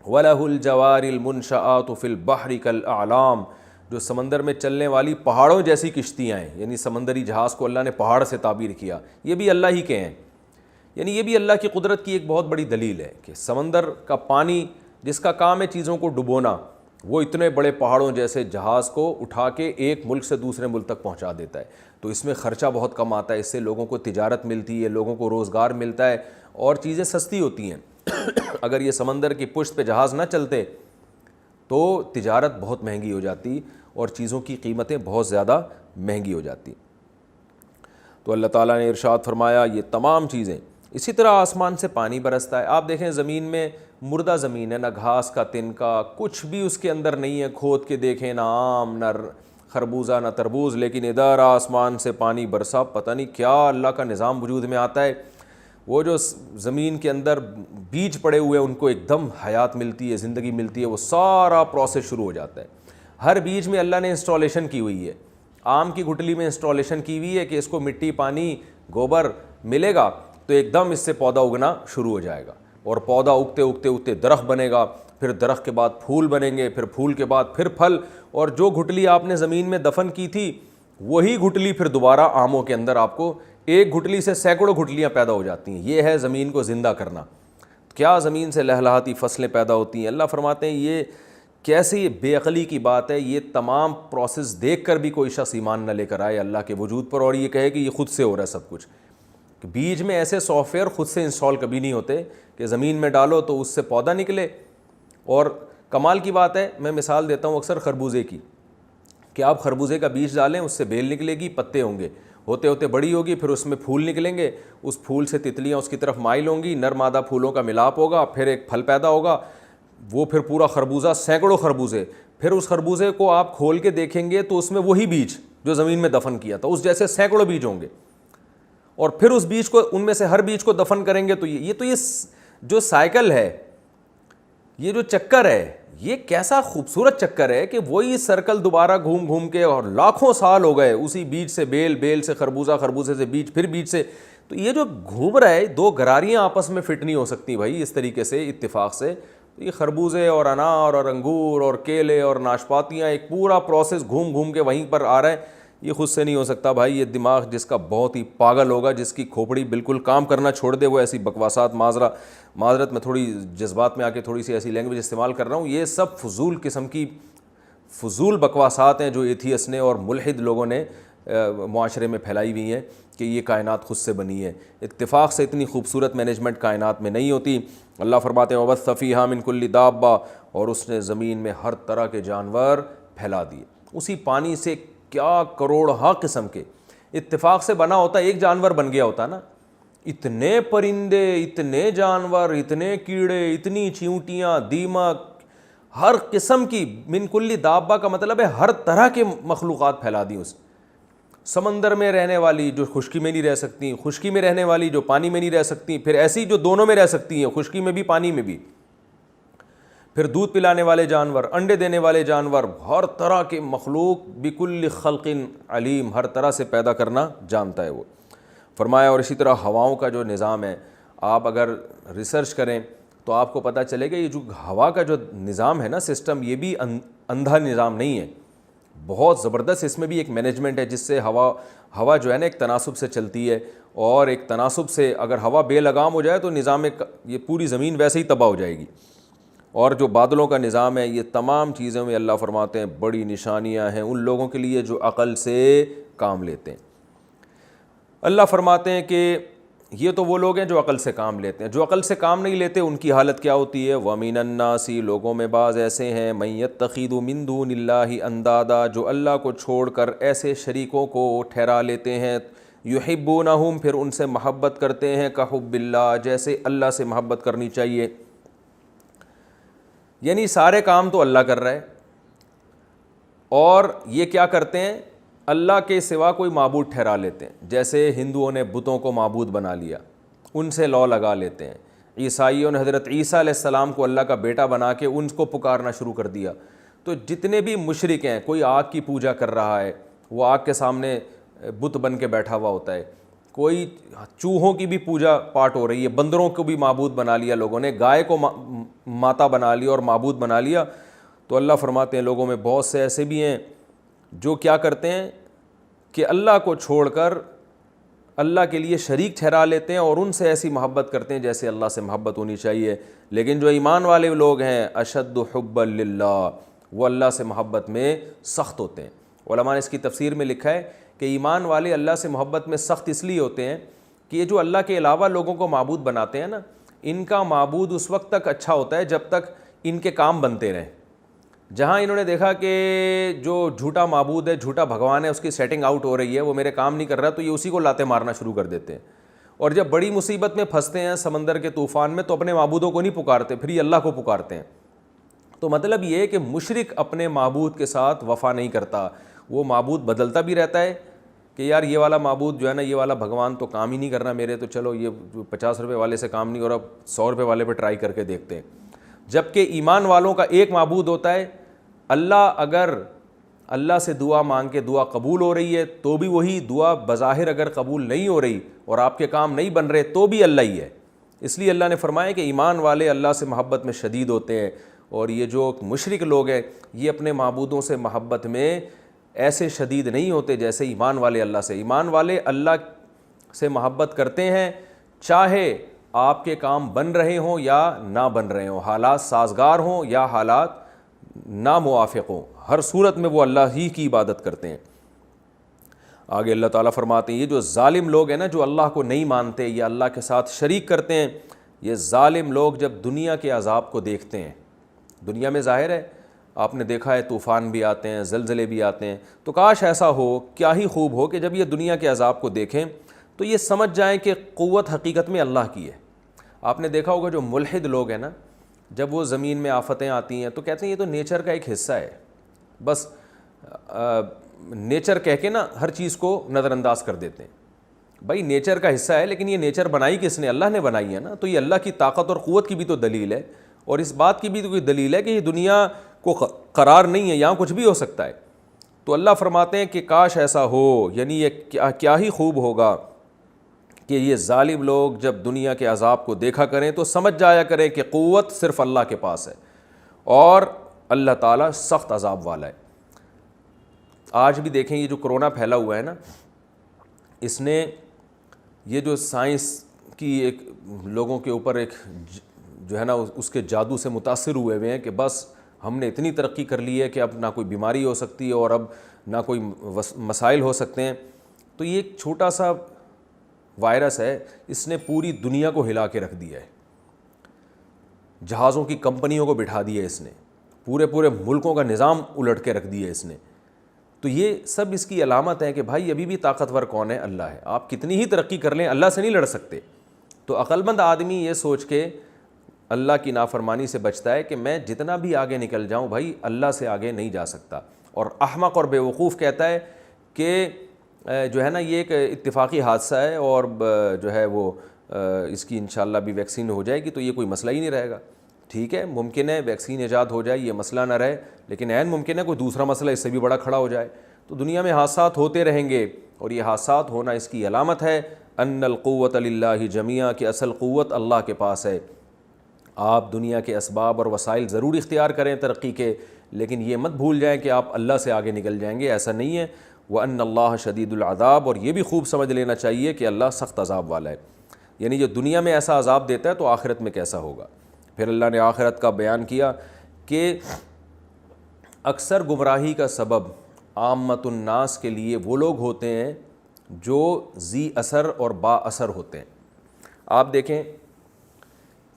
Speaker 1: وَلَهُ الْجَوَارِ الْمُنْشَآتُ فِي الْبَحْرِ كَالْأَعْلَامِ، جو سمندر میں چلنے والی پہاڑوں جیسی کشتیاں ہیں، یعنی سمندری جہاز کو اللہ نے پہاڑ سے تعبیر کیا، یہ بھی اللہ ہی کے ہیں۔ یعنی یہ بھی اللہ کی قدرت کی ایک بہت بڑی دلیل ہے کہ سمندر کا پانی جس کا کام ہے چیزوں کو ڈبونا، وہ اتنے بڑے پہاڑوں جیسے جہاز کو اٹھا کے ایک ملک سے دوسرے ملک تک پہنچا دیتا ہے۔ تو اس میں خرچہ بہت کم آتا ہے، اس سے لوگوں کو تجارت ملتی ہے، لوگوں کو روزگار ملتا ہے اور چیزیں سستی ہوتی ہیں۔ اگر یہ سمندر کی پشت پہ جہاز نہ چلتے تو تجارت بہت مہنگی ہو جاتی اور چیزوں کی قیمتیں بہت زیادہ مہنگی ہو جاتی۔ تو اللہ تعالیٰ نے ارشاد فرمایا یہ تمام چیزیں، اسی طرح آسمان سے پانی برستا ہے۔ آپ دیکھیں زمین میں مردہ زمین ہے، نہ گھاس کا تنکا، کچھ بھی اس کے اندر نہیں ہے، کھود کے دیکھیں نہ آم نہ خربوزہ نہ تربوز، لیکن ادھر آسمان سے پانی برسا، پتہ نہیں کیا اللہ کا نظام وجود میں آتا ہے۔ وہ جو زمین کے اندر بیج پڑے ہوئے ہیں ان کو ایک دم حیات ملتی ہے، زندگی ملتی ہے، وہ سارا پروسیس شروع ہو جاتا ہے۔ ہر بیج میں اللہ نے انسٹالیشن کی ہوئی ہے۔ آم کی گٹلی میں انسٹالیشن کی ہوئی ہے کہ اس کو مٹی، پانی، گوبر ملے گا تو ایک دم اس سے پودا اگنا شروع ہو جائے گا، اور پودا اگتے اگتے اگتے درخت بنے گا، پھر درخت کے بعد پھول بنیں گے، پھر پھول کے بعد پھر پھل، اور جو گٹلی آپ نے زمین میں دفن کی تھی وہی گٹلی پھر دوبارہ آموں کے اندر آپ کو ایک گٹلی سے سینکڑوں گٹلیاں پیدا ہو جاتی ہیں۔ یہ ہے زمین کو زندہ کرنا۔ کیا زمین سے لہلہاتی فصلیں پیدا ہوتی ہیں۔ اللہ فرماتے ہیں یہ کیسی بے عقلی کی بات ہے، یہ تمام پروسیس دیکھ کر بھی کوئی شخص ایمان نہ لے کر آئے اللہ کے وجود پر اور یہ کہے کہ یہ خود سے ہو رہا ہے سب کچھ۔ بیج میں ایسے سافٹ ویئر خود سے انسٹال کبھی نہیں ہوتے کہ زمین میں ڈالو تو اس سے پودا نکلے۔ اور کمال کی بات ہے، میں مثال دیتا ہوں اکثر خربوزے کی، کہ آپ خربوزے کا بیج ڈالیں، اس سے بیل نکلے گی، پتے ہوں گے، ہوتے ہوتے بڑی ہوگی، پھر اس میں پھول نکلیں گے، اس پھول سے تتلیاں اس کی طرف مائل ہوں گی، نر مادہ پھولوں کا ملاپ ہوگا، پھر ایک پھل پیدا ہوگا، وہ پھر پورا خربوزہ، سینکڑوں خربوزے، پھر اس خربوزے کو آپ کھول کے دیکھیں گے تو اس میں وہی بیج جو زمین میں دفن کیا تھا اس جیسے سینکڑوں بیج ہوں گے، اور پھر اس بیج کو، ان میں سے ہر بیج کو دفن کریں گے تو یہ جو سائیکل ہے، یہ جو چکر ہے، یہ کیسا خوبصورت چکر ہے کہ وہی سرکل دوبارہ گھوم گھوم کے، اور لاکھوں سال ہو گئے اسی بیج سے بیل، بیل سے خربوزہ، خربوزے سے بیج، پھر بیج سے، تو یہ جو گھوم رہا ہے، دو گراریاں آپس میں فٹ نہیں ہو سکتی بھائی اس طریقے سے اتفاق سے۔ یہ خربوزے اور انار اور انگور اور کیلے اور ناشپاتیاں، ایک پورا پروسیس گھوم گھوم کے وہیں پر آ رہا ہے، یہ خود سے نہیں ہو سکتا بھائی۔ یہ دماغ جس کا بہت ہی پاگل ہوگا، جس کی کھوپڑی بالکل کام کرنا چھوڑ دے، وہ ایسی بکواسات، معذرت میں تھوڑی جذبات میں آ کے تھوڑی سی ایسی لینگویج استعمال کر رہا ہوں، یہ سب فضول قسم کی فضول بکواسات ہیں جو ایتھیس نے اور ملحد لوگوں نے معاشرے میں پھیلائی ہوئی ہیں کہ یہ کائنات خود سے بنی ہے۔ اتفاق سے اتنی خوبصورت مینجمنٹ کائنات میں نہیں ہوتی۔ اللہ فرماتے ہیں وَبَثَّ فِيهَا مِن كُلِّ دَابَّةٍ، اور اس نے زمین میں ہر طرح کے جانور پھیلا دیے اسی پانی سے، کیا کروڑہا قسم کے، اتفاق سے بنا ہوتا ایک جانور بن گیا ہوتا نا، اتنے پرندے، اتنے جانور، اتنے کیڑے، اتنی چیونٹیاں، دیمک، ہر قسم کی، من کل دابہ کا مطلب ہے ہر طرح کے مخلوقات پھیلا دی اس سمندر میں رہنے والی جو خشکی میں نہیں رہ سکتی، خشکی میں رہنے والی جو پانی میں نہیں رہ سکتی، پھر ایسی جو دونوں میں رہ سکتی ہیں، خشکی میں بھی پانی میں بھی، پھر دودھ پلانے والے جانور، انڈے دینے والے جانور، ہر طرح کے مخلوق، بکل خلق علیم، ہر طرح سے پیدا کرنا جانتا ہے وہ۔ فرمایا اور اسی طرح ہواؤں کا جو نظام ہے، آپ اگر ریسرچ کریں تو آپ کو پتہ چلے گا یہ جو ہوا کا جو نظام ہے نا، سسٹم، یہ بھی اندھا نظام نہیں ہے، بہت زبردست اس میں بھی ایک مینجمنٹ ہے جس سے ہوا جو ہے نا ایک تناسب سے چلتی ہے، اور ایک تناسب سے اگر ہوا بے لگام ہو جائے تو نظام یہ پوری زمین ویسے ہی تباہ ہو جائے گی۔ اور جو بادلوں کا نظام ہے، یہ تمام چیزوں میں اللہ فرماتے ہیں بڑی نشانیاں ہیں ان لوگوں کے لیے جو عقل سے کام لیتے ہیں۔ اللہ فرماتے ہیں کہ یہ تو وہ لوگ ہیں جو عقل سے کام لیتے ہیں، جو عقل سے کام نہیں لیتے ان کی حالت کیا ہوتی ہے؟ وَمِنَ النَّاسِ، لوگوں میں بعض ایسے ہیں، مَن يَتَّخِذُ مِن دُونِ اللَّهِ أَندَادًا، جو اللہ کو چھوڑ کر ایسے شریکوں کو ٹھہرا لیتے ہیں، يُحِبُّونَهُمْ، پھر ان سے محبت کرتے ہیں، كَحُبِّ اللَّهِ، جیسے اللہ سے محبت کرنی چاہیے، یعنی سارے کام تو اللہ کر رہا ہے، اور یہ کیا کرتے ہیں؟ اللہ کے سوا کوئی معبود ٹھہرا لیتے ہیں، جیسے ہندوؤں نے بتوں کو معبود بنا لیا، ان سے لو لگا لیتے ہیں، عیسائیوں نے حضرت عیسیٰ علیہ السلام کو اللہ کا بیٹا بنا کے ان کو پکارنا شروع کر دیا. تو جتنے بھی مشرک ہیں, کوئی آگ کی پوجا کر رہا ہے, وہ آگ کے سامنے بت بن کے بیٹھا ہوا ہوتا ہے, کوئی چوہوں کی بھی پوجا پاٹ ہو رہی ہے, بندروں کو بھی معبود بنا لیا لوگوں نے, گائے کو ماتا بنا لیا اور معبود بنا لیا. تو اللہ فرماتے ہیں لوگوں میں بہت سے ایسے بھی ہیں جو کیا کرتے ہیں کہ اللہ کو چھوڑ کر اللہ کے لیے شریک ٹھہرا لیتے ہیں اور ان سے ایسی محبت کرتے ہیں جیسے اللہ سے محبت ہونی چاہیے. لیکن جو ایمان والے لوگ ہیں اشد حبا للہ, وہ اللہ سے محبت میں سخت ہوتے ہیں. علماء نے اس کی تفسیر میں لکھا ہے کہ ایمان والے اللہ سے محبت میں سخت اس لیے ہوتے ہیں کہ یہ جو اللہ کے علاوہ لوگوں کو معبود بناتے ہیں نا, ان کا معبود اس وقت تک اچھا ہوتا ہے جب تک ان کے کام بنتے رہیں. جہاں انہوں نے دیکھا کہ جو جھوٹا معبود ہے, جھوٹا بھگوان ہے, اس کی سیٹنگ آؤٹ ہو رہی ہے, وہ میرے کام نہیں کر رہا, تو یہ اسی کو لاتے مارنا شروع کر دیتے ہیں. اور جب بڑی مصیبت میں پھنستے ہیں سمندر کے طوفان میں, تو اپنے معبودوں کو نہیں پکارتے, پھر یہ اللہ کو پکارتے ہیں. تو مطلب یہ ہے کہ مشرک اپنے معبود کے ساتھ وفا نہیں کرتا, وہ معبود بدلتا بھی رہتا ہے کہ یار یہ والا معبود جو ہے نا, یہ والا بھگوان تو کام ہی نہیں کرنا میرے, تو چلو یہ 50 روپے والے سے کام نہیں ہو رہا, 100 روپے والے پہ ٹرائی کر کے دیکھتے ہیں. جبکہ ایمان والوں کا ایک معبود ہوتا ہے. اللہ اگر اللہ سے دعا مانگ کے دعا قبول ہو رہی ہے تو بھی وہی, دعا بظاہر اگر قبول نہیں ہو رہی اور آپ کے کام نہیں بن رہے تو بھی اللہ ہی ہے. اس لیے اللہ نے فرمایا کہ ایمان والے اللہ سے محبت میں شدید ہوتے ہیں, اور یہ جو مشرک لوگ ہیں یہ اپنے معبودوں سے محبت میں ایسے شدید نہیں ہوتے جیسے ایمان والے اللہ سے. ایمان والے اللہ سے محبت کرتے ہیں چاہے آپ کے کام بن رہے ہوں یا نہ بن رہے ہوں, حالات سازگار ہوں یا حالات ناموافق ہوں, ہر صورت میں وہ اللہ ہی کی عبادت کرتے ہیں. آگے اللہ تعالیٰ فرماتے ہیں یہ جو ظالم لوگ ہیں نا, جو اللہ کو نہیں مانتے یا اللہ کے ساتھ شریک کرتے ہیں, یہ ظالم لوگ جب دنیا کے عذاب کو دیکھتے ہیں, دنیا میں ظاہر ہے آپ نے دیکھا ہے طوفان بھی آتے ہیں, زلزلے بھی آتے ہیں, تو کاش ایسا ہو, کیا ہی خوب ہو کہ جب یہ دنیا کے عذاب کو دیکھیں تو یہ سمجھ جائیں کہ قوت حقیقت میں اللہ کی ہے. آپ نے دیکھا ہوگا جو ملحد لوگ ہیں نا, جب وہ زمین میں آفتیں آتی ہیں تو کہتے ہیں یہ تو نیچر کا ایک حصہ ہے, بس نیچر کہہ کے نا ہر چیز کو نظر انداز کر دیتے ہیں. بھائی نیچر کا حصہ ہے, لیکن یہ نیچر بنائی کس نے؟ اللہ نے بنائی ہے نا, تو یہ اللہ کی طاقت اور قوت کی بھی تو دلیل ہے, اور اس بات کی بھی تو کوئی دلیل ہے کہ یہ دنیا کو قرار نہیں ہے, یہاں کچھ بھی ہو سکتا ہے. تو اللہ فرماتے ہیں کہ کاش ایسا ہو, یعنی یہ کیا ہی خوب ہوگا کہ یہ ظالم لوگ جب دنیا کے عذاب کو دیکھا کریں تو سمجھ جایا کریں کہ قوت صرف اللہ کے پاس ہے اور اللہ تعالیٰ سخت عذاب والا ہے. آج بھی دیکھیں یہ جو کرونا پھیلا ہوا ہے نا, اس نے یہ جو سائنس کی ایک لوگوں کے اوپر ایک جو ہے نا اس کے جادو سے متاثر ہوئے ہوئے ہیں کہ بس ہم نے اتنی ترقی کر لی ہے کہ اب نہ کوئی بیماری ہو سکتی ہے اور اب نہ کوئی مسائل ہو سکتے ہیں. تو یہ ایک چھوٹا سا وائرس ہے, اس نے پوری دنیا کو ہلا کے رکھ دیا ہے, جہازوں کی کمپنیوں کو بٹھا دیا ہے اس نے, پورے ملکوں کا نظام الٹ کے رکھ دیا ہے اس نے. تو یہ سب اس کی علامت ہے کہ بھائی ابھی بھی طاقتور کون ہے؟ اللہ ہے. آپ کتنی ہی ترقی کر لیں اللہ سے نہیں لڑ سکتے. تو عقلمند آدمی یہ سوچ کے اللہ کی نافرمانی سے بچتا ہے کہ میں جتنا بھی آگے نکل جاؤں بھائی اللہ سے آگے نہیں جا سکتا. اور احمق اور بے وقوف کہتا ہے کہ جو ہے نا یہ ایک اتفاقی حادثہ ہے اور جو ہے وہ اس کی انشاءاللہ بھی ویکسین ہو جائے گی تو یہ کوئی مسئلہ ہی نہیں رہے گا. ٹھیک ہے, ممکن ہے ویکسین ایجاد ہو جائے, یہ مسئلہ نہ رہے, لیکن عین ممکن ہے کوئی دوسرا مسئلہ اس سے بھی بڑا کھڑا ہو جائے. تو دنیا میں حادثات ہوتے رہیں گے, اور یہ حادثات ہونا اس کی علامت ہے ان القوت للہ جمیعا, کہ اصل قوت اللہ کے پاس ہے. آپ دنیا کے اسباب اور وسائل ضرور اختیار کریں ترقی کے, لیکن یہ مت بھول جائیں کہ آپ اللہ سے آگے نکل جائیں گے, ایسا نہیں ہے. وَأَنَّ اللَّهَ شَدِيدُ الْعَذَابِ, اور یہ بھی خوب سمجھ لینا چاہیے کہ اللہ سخت عذاب والا ہے. یعنی جو دنیا میں ایسا عذاب دیتا ہے تو آخرت میں کیسا ہوگا. پھر اللہ نے آخرت کا بیان کیا کہ اکثر گمراہی کا سبب عامت الناس کے لیے وہ لوگ ہوتے ہیں جو ذی اثر اور با اثر ہوتے ہیں. آپ دیکھیں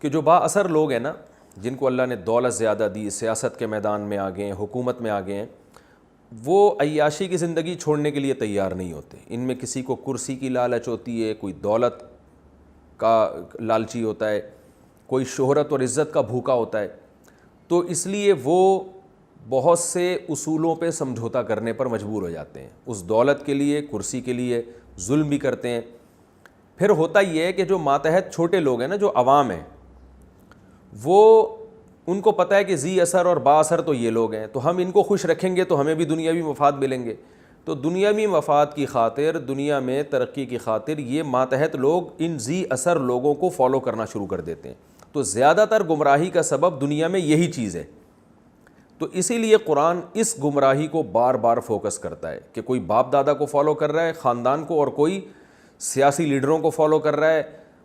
Speaker 1: کہ جو با اثر لوگ ہیں نا, جن کو اللہ نے دولت زیادہ دی, سیاست کے میدان میں آ گئے ہیں, حکومت میں آ گئے ہیں, وہ عیاشی کی زندگی چھوڑنے کے لیے تیار نہیں ہوتے. ان میں کسی کو کرسی کی لالچ ہوتی ہے, کوئی دولت کا لالچی ہوتا ہے, کوئی شہرت اور عزت کا بھوکا ہوتا ہے. تو اس لیے وہ بہت سے اصولوں پہ سمجھوتا کرنے پر مجبور ہو جاتے ہیں. اس دولت کے لیے, کرسی کے لیے ظلم بھی کرتے ہیں. پھر ہوتا یہ ہے کہ جو ماتحت چھوٹے لوگ ہیں نا, جو عوام ہیں, وہ ان کو پتہ ہے کہ ذی اثر اور با اثر تو یہ لوگ ہیں، تو ہم ان کو خوش رکھیں گے تو ہمیں بھی دنیاوی مفاد ملیں گے. تو دنیاوی مفاد کی خاطر، دنیا میں ترقی کی خاطر یہ ماتحت لوگ ان ذی اثر لوگوں کو فالو کرنا شروع کر دیتے ہیں. تو زیادہ تر گمراہی کا سبب دنیا میں یہی چیز ہے. تو اسی لیے قرآن اس گمراہی کو بار بار فوکس کرتا ہے کہ کوئی باپ دادا کو فالو کر رہا ہے خاندان کو، اور کوئی سیاسی لیڈروں کو فالو کر رہا ہے،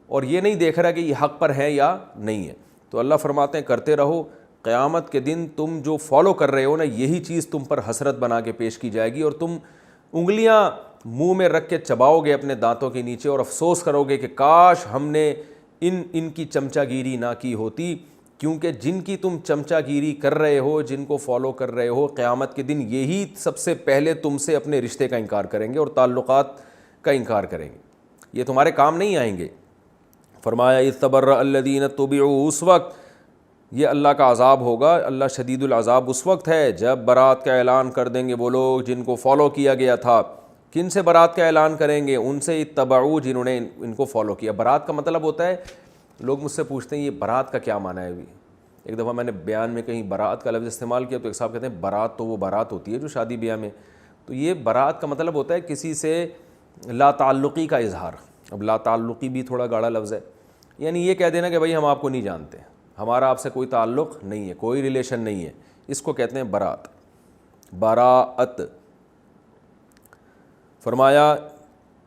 Speaker 1: اور یہ نہیں دیکھ رہا کہ یہ حق پر ہے یا نہیں ہے. تو اللہ فرماتے ہیں کرتے رہو، قیامت کے دن تم جو فالو کر رہے ہو نا، یہی چیز تم پر حسرت بنا کے پیش کی جائے گی، اور تم انگلیاں منہ میں رکھ کے چباؤ گے اپنے دانتوں کے نیچے، اور افسوس کرو گے کہ کاش ہم نے ان کی چمچا گیری نہ کی ہوتی. کیونکہ جن کی تم چمچا گیری کر رہے ہو، جن کو فالو کر رہے ہو، قیامت کے دن یہی سب سے پہلے تم سے اپنے رشتے کا انکار کریں گے اور تعلقات کا انکار کریں گے. یہ تمہارے کام نہیں آئیں گے. فرمایا اذ تبرأ الذین اتبعوا، اس وقت یہ اللہ کا عذاب ہوگا، اللہ شدید العذاب اس وقت ہے جب برات کا اعلان کر دیں گے وہ لوگ جن کو فالو کیا گیا تھا. کن سے برات کا اعلان کریں گے؟ ان سے اتبعوا جنہوں نے ان کو فالو کیا. برات کا مطلب ہوتا ہے، لوگ مجھ سے پوچھتے ہیں یہ برات کا کیا معنی ہے. ابھی ایک دفعہ میں نے بیان میں کہیں برات کا لفظ استعمال کیا تو ایک صاحب کہتے ہیں برات تو وہ برات ہوتی ہے جو شادی بیاہ میں. تو یہ برات کا مطلب ہوتا ہے کسی سے لا تعلقی کا اظہار. اب لا تعلقی بھی تھوڑا گاڑا لفظ ہے، یعنی یہ کہہ دینا کہ بھائی ہم آپ کو نہیں جانتے، ہمارا آپ سے کوئی تعلق نہیں ہے، کوئی ریلیشن نہیں ہے. اس کو کہتے ہیں برات، براءت. فرمایا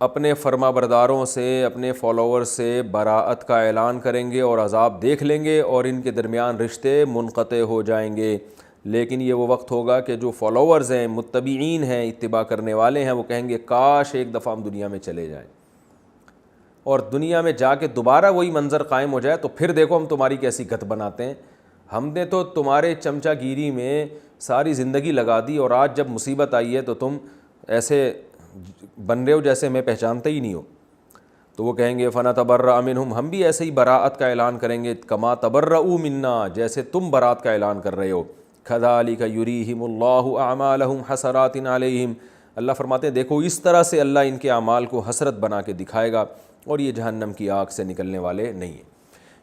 Speaker 1: اپنے فرما برداروں سے، اپنے فالوور سے براءت کا اعلان کریں گے اور عذاب دیکھ لیں گے، اور ان کے درمیان رشتے منقطع ہو جائیں گے. لیکن یہ وہ وقت ہوگا کہ جو فالوورز ہیں، متبعین ہیں، اتباع کرنے والے ہیں، وہ کہیں گے کاش ایک دفعہ ہم دنیا میں چلے جائیں، اور دنیا میں جا کے دوبارہ وہی منظر قائم ہو جائے تو پھر دیکھو ہم تمہاری کیسی گت بناتے ہیں. ہم نے تو تمہارے چمچا گیری میں ساری زندگی لگا دی، اور آج جب مصیبت آئی ہے تو تم ایسے بن رہے ہو جیسے میں پہچانتے ہی نہیں ہو. تو وہ کہیں گے فنتبرأ منہم، ہم بھی ایسے ہی براءت کا اعلان کریں گے، کما تبرؤوا منا، جیسے تم برات کا اعلان کر رہے ہو. کذالک یریہم اللہ اعمالہم حسرات علیہم، اللہ فرماتے ہیں دیکھو اس طرح سے اللہ ان کے اعمال کو حسرت بنا کے دکھائے گا، اور یہ جہنم کی آگ سے نکلنے والے نہیں ہیں.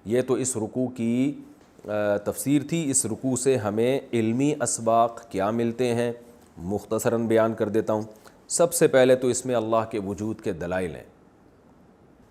Speaker 1: یہ تو اس رکوع کی تفسیر تھی. اس رکوع سے ہمیں علمی اسباق کیا ملتے ہیں مختصراً بیان کر دیتا ہوں. سب سے پہلے تو اس میں اللہ کے وجود کے دلائل ہیں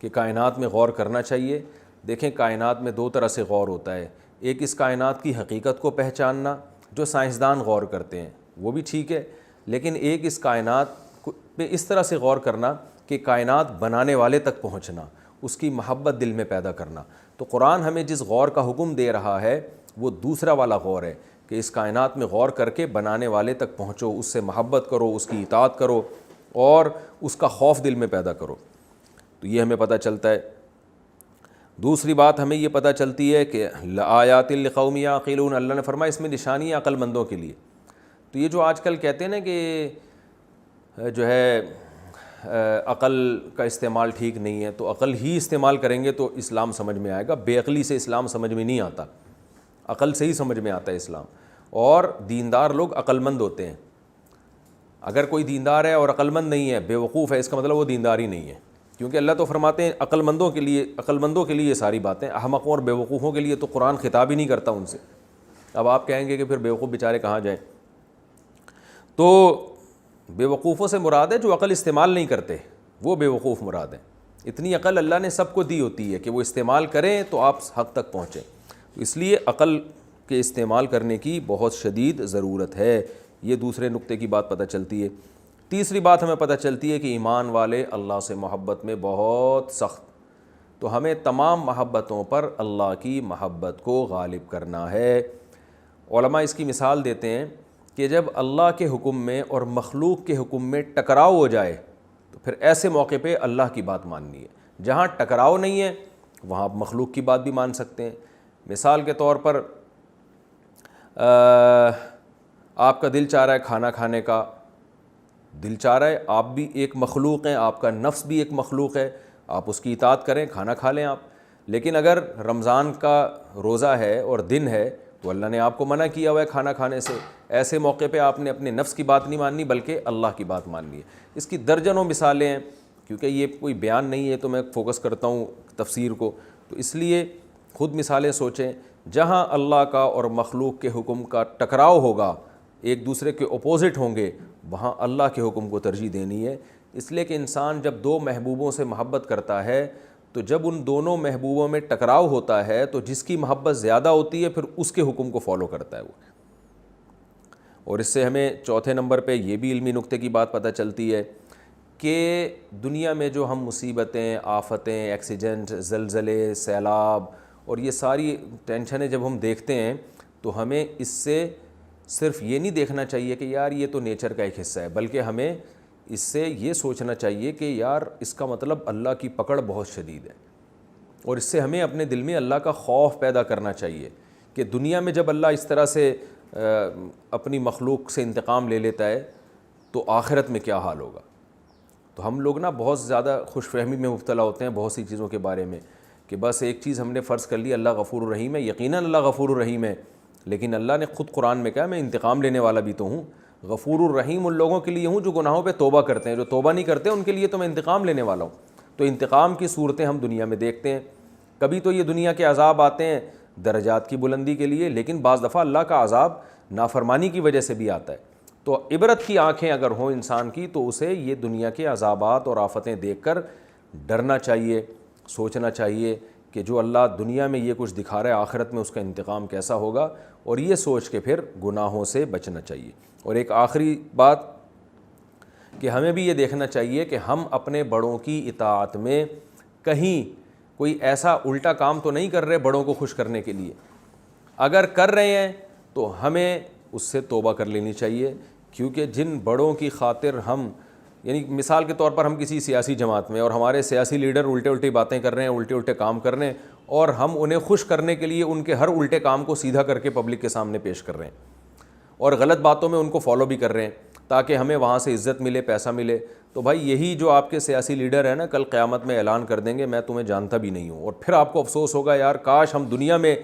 Speaker 1: کہ کائنات میں غور کرنا چاہیے. دیکھیں کائنات میں دو طرح سے غور ہوتا ہے. ایک اس کائنات کی حقیقت کو پہچاننا، جو سائنسدان غور کرتے ہیں وہ بھی ٹھیک ہے، لیکن ایک اس کائنات پہ اس طرح سے غور کرنا کہ کائنات بنانے والے تک پہنچنا، اس کی محبت دل میں پیدا کرنا. تو قرآن ہمیں جس غور کا حکم دے رہا ہے وہ دوسرا والا غور ہے کہ اس کائنات میں غور کر کے بنانے والے تک پہنچو، اس سے محبت کرو، اس کی اطاعت کرو، اور اس کا خوف دل میں پیدا کرو. تو یہ ہمیں پتہ چلتا ہے. دوسری بات ہمیں یہ پتہ چلتی ہے کہ لآیات لقوم یعقلون، اللہ نے فرمایا اس میں نشانی ہے عقل مندوں کے لیے. تو یہ جو آج کل کہتے ہیں نا کہ جو ہے عقل کا استعمال ٹھیک نہیں ہے، تو عقل ہی استعمال کریں گے تو اسلام سمجھ میں آئے گا. بے عقلی سے اسلام سمجھ میں نہیں آتا، عقل سے ہی سمجھ میں آتا ہے اسلام. اور دیندار لوگ عقل مند ہوتے ہیں. اگر کوئی دیندار ہے اور عقل مند نہیں ہے، بے وقوف ہے، اس کا مطلب وہ دیندار ہی نہیں ہے. کیونکہ اللہ تو فرماتے ہیں عقل مندوں کے لیے یہ ساری باتیں، احمقوں اور بے وقوفوں کے لیے تو قرآن خطاب ہی نہیں کرتا ان سے. اب آپ کہیں گے کہ پھر بے وقوف بیچارے کہاں جائیں؟ تو بے وقوفوں سے مراد ہے جو عقل استعمال نہیں کرتے، وہ بے وقوف مراد ہے. اتنی عقل اللہ نے سب کو دی ہوتی ہے کہ وہ استعمال کریں تو آپ حق تک پہنچیں. تو اس لیے عقل کے استعمال کرنے کی بہت شدید ضرورت ہے. یہ دوسرے نقطے کی بات پتہ چلتی ہے. تیسری بات ہمیں پتہ چلتی ہے کہ ایمان والے اللہ سے محبت میں بہت سخت. تو ہمیں تمام محبتوں پر اللہ کی محبت کو غالب کرنا ہے. علماء اس کی مثال دیتے ہیں کہ جب اللہ کے حکم میں اور مخلوق کے حکم میں ٹکراؤ ہو جائے تو پھر ایسے موقع پہ اللہ کی بات ماننی ہے. جہاں ٹکراؤ نہیں ہے وہاں آپ مخلوق کی بات بھی مان سکتے ہیں. مثال کے طور پر آپ کا دل چاہ رہا ہے کھانا کھانے کا، دل چاہ رہا ہے، آپ بھی ایک مخلوق ہیں، آپ کا نفس بھی ایک مخلوق ہے، آپ اس کی اطاعت کریں، کھانا کھا لیں آپ. لیکن اگر رمضان کا روزہ ہے اور دن ہے تو اللہ نے آپ کو منع کیا ہوا ہے کھانا کھانے سے. ایسے موقع پہ آپ نے اپنے نفس کی بات نہیں ماننی بلکہ اللہ کی بات ماننی ہے. اس کی درجنوں مثالیں ہیں، کیونکہ یہ کوئی بیان نہیں ہے تو میں فوکس کرتا ہوں تفسیر کو، تو اس لیے خود مثالیں سوچیں جہاں اللہ کا اور مخلوق کے حکم کا ٹکراؤ ہوگا، ایک دوسرے کے اپوزٹ ہوں گے، وہاں اللہ کے حکم کو ترجیح دینی ہے۔ اس لیے کہ انسان جب دو محبوبوں سے محبت کرتا ہے تو جب ان دونوں محبوبوں میں ٹکراؤ ہوتا ہے تو جس کی محبت زیادہ ہوتی ہے پھر اس کے حکم کو فالو کرتا ہے وہ۔ اور اس سے ہمیں چوتھے نمبر پہ یہ بھی علمی نقطے کی بات پتہ چلتی ہے کہ دنیا میں جو ہم مصیبتیں، آفتیں، ایکسیڈنٹ، زلزلے، سیلاب اور یہ ساری ٹینشنیں جب ہم دیکھتے ہیں تو ہمیں اس سے صرف یہ نہیں دیکھنا چاہیے کہ یار یہ تو نیچر کا ایک حصہ ہے، بلکہ ہمیں اس سے یہ سوچنا چاہیے کہ یار اس کا مطلب اللہ کی پکڑ بہت شدید ہے، اور اس سے ہمیں اپنے دل میں اللہ کا خوف پیدا کرنا چاہیے کہ دنیا میں جب اللہ اس طرح سے اپنی مخلوق سے انتقام لے لیتا ہے تو آخرت میں کیا حال ہوگا۔ تو ہم لوگ نا بہت زیادہ خوش فہمی میں مبتلا ہوتے ہیں بہت سی چیزوں کے بارے میں، کہ بس ایک چیز ہم نے فرض کر لی، اللہ غفور الرحیم ہے، یقیناً اللہ غفور الرحیم ہے، لیکن اللہ نے خود قرآن میں کہا میں انتقام لینے والا بھی تو ہوں۔ غفور الرحیم ان لوگوں کے لیے ہوں جو گناہوں پہ توبہ کرتے ہیں، جو توبہ نہیں کرتے ان کے لیے تو میں انتقام لینے والا ہوں۔ تو انتقام کی صورتیں ہم دنیا میں دیکھتے ہیں، کبھی تو یہ دنیا کے عذاب آتے ہیں درجات کی بلندی کے لیے، لیکن بعض دفعہ اللہ کا عذاب نافرمانی کی وجہ سے بھی آتا ہے۔ تو عبرت کی آنکھیں اگر ہوں انسان کی تو اسے یہ دنیا کے عذابات اور آفتیں دیکھ کر ڈرنا چاہیے، سوچنا چاہیے کہ جو اللہ دنیا میں یہ کچھ دکھا رہا ہے آخرت میں اس کا انتقام کیسا ہوگا، اور یہ سوچ کے پھر گناہوں سے بچنا چاہیے۔ اور ایک آخری بات کہ ہمیں بھی یہ دیکھنا چاہیے کہ ہم اپنے بڑوں کی اطاعت میں کہیں کوئی ایسا الٹا کام تو نہیں کر رہے بڑوں کو خوش کرنے کے لیے، اگر کر رہے ہیں تو ہمیں اس سے توبہ کر لینی چاہیے، کیونکہ جن بڑوں کی خاطر ہم، یعنی مثال کے طور پر ہم کسی سیاسی جماعت میں اور ہمارے سیاسی لیڈر الٹی باتیں کر رہے ہیں، الٹے کام کر رہے ہیں، اور ہم انہیں خوش کرنے کے لیے ان کے ہر الٹے کام کو سیدھا کر کے پبلک کے سامنے پیش کر رہے ہیں اور غلط باتوں میں ان کو فالو بھی کر رہے ہیں تاکہ ہمیں وہاں سے عزت ملے، پیسہ ملے، تو بھائی یہی جو آپ کے سیاسی لیڈر ہیں نا کل قیامت میں اعلان کر دیں گے میں تمہیں جانتا بھی نہیں ہوں، اور پھر آپ کو افسوس ہوگا یار کاش ہم دنیا میں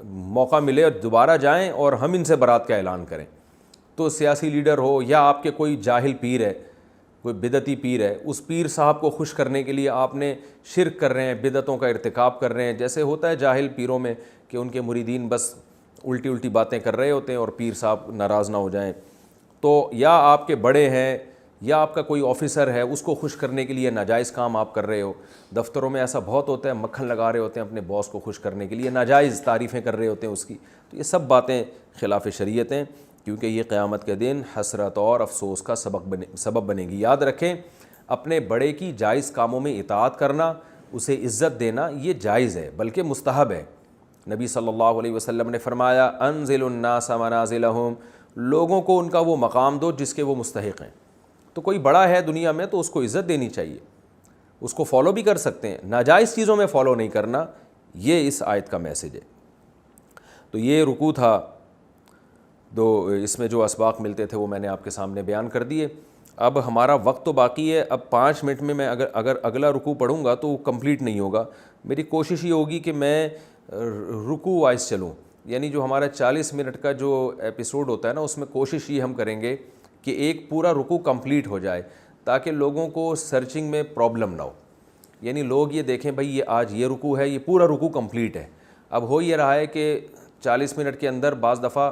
Speaker 1: موقع ملے اور دوبارہ جائیں اور ہم ان سے برات کا اعلان کریں۔ تو سیاسی لیڈر ہو یا آپ کے کوئی جاہل پیر ہے، کوئی بدعتی پیر ہے، اس پیر صاحب کو خوش کرنے کے لیے آپ نے شرک کر رہے ہیں، بدعتوں کا ارتکاب کر رہے ہیں، جیسے ہوتا ہے جاہل پیروں میں کہ ان کے مریدین بس الٹی باتیں کر رہے ہوتے ہیں اور پیر صاحب ناراض نہ ہو جائیں، تو یا آپ کے بڑے ہیں یا آپ کا کوئی آفیسر ہے اس کو خوش کرنے کے لیے ناجائز کام آپ کر رہے ہو۔ دفتروں میں ایسا بہت ہوتا ہے، مکھن لگا رہے ہوتے ہیں اپنے باس کو خوش کرنے کے لیے، ناجائز تعریفیں کر رہے ہوتے ہیں اس کی، تو یہ سب باتیں خلاف شریعت ہیں، کیونکہ یہ قیامت کے دن حسرت اور افسوس کا سبب بنے گی۔ یاد رکھیں اپنے بڑے کی جائز کاموں میں اطاعت کرنا، اسے عزت دینا یہ جائز ہے بلکہ مستحب ہے۔ نبی صلی اللہ علیہ وسلم نے فرمایا انزل الناس منازلہم، لوگوں کو ان کا وہ مقام دو جس کے وہ مستحق ہیں۔ تو کوئی بڑا ہے دنیا میں تو اس کو عزت دینی چاہیے، اس کو فالو بھی کر سکتے ہیں، ناجائز چیزوں میں فالو نہیں کرنا، یہ اس آیت کا میسج ہے۔ تو یہ رکوع تھا، اس میں جو اسباق ملتے تھے وہ میں نے آپ کے سامنے بیان کر دیے۔ اب ہمارا وقت تو باقی ہے، اب 5 منٹ میں اگر اگلا رکوع پڑھوں گا تو وہ کمپلیٹ نہیں ہوگا۔ میری کوشش یہ ہوگی کہ میں رکوع وائز چلوں، یعنی جو ہمارا 40 منٹ کا جو ایپیسوڈ ہوتا ہے نا اس میں کوشش یہ ہم کریں گے کہ ایک پورا رکوع کمپلیٹ ہو جائے تاکہ لوگوں کو سرچنگ میں پرابلم نہ ہو، یعنی لوگ یہ دیکھیں بھائی یہ آج یہ رکوع ہے، یہ پورا رکوع کمپلیٹ ہے۔ اب ہو یہ رہا ہے کہ 40 منٹ کے اندر بعض دفعہ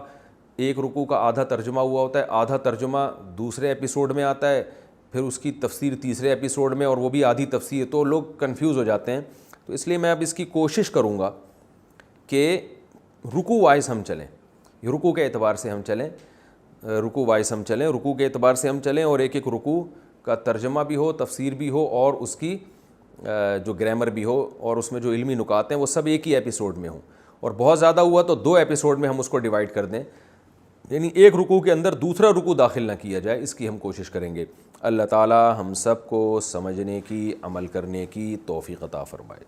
Speaker 1: ایک رکوع کا آدھا ترجمہ ہوا ہوتا ہے، آدھا ترجمہ دوسرے ایپیسوڈ میں آتا ہے، پھر اس کی تفسیر تیسرے ایپیسوڈ میں، اور وہ بھی آدھی تفسیر، تو لوگ کنفیوز ہو جاتے ہیں۔ تو اس لیے میں اب اس کی کوشش کروں گا کہ رکوع وائز ہم چلیں، رکوع کے اعتبار سے ہم چلیں، رکوع وائز ہم چلیں، رکوع کے اعتبار سے ہم چلیں، اور ایک رکوع کا ترجمہ بھی ہو، تفسیر بھی ہو، اور اس کی جو گرامر بھی ہو، اور اس میں جو علمی نکات ہیں وہ سب ایک ہی ایپیسوڈ میں ہوں، اور بہت زیادہ ہوا تو 2 ایپیسوڈ میں ہم اس کو ڈیوائڈ کر دیں، یعنی ایک رکوع کے اندر دوسرا رکوع داخل نہ کیا جائے، اس کی ہم کوشش کریں گے۔ اللہ تعالی ہم سب کو سمجھنے کی، عمل کرنے کی توفیق عطا فرمائے۔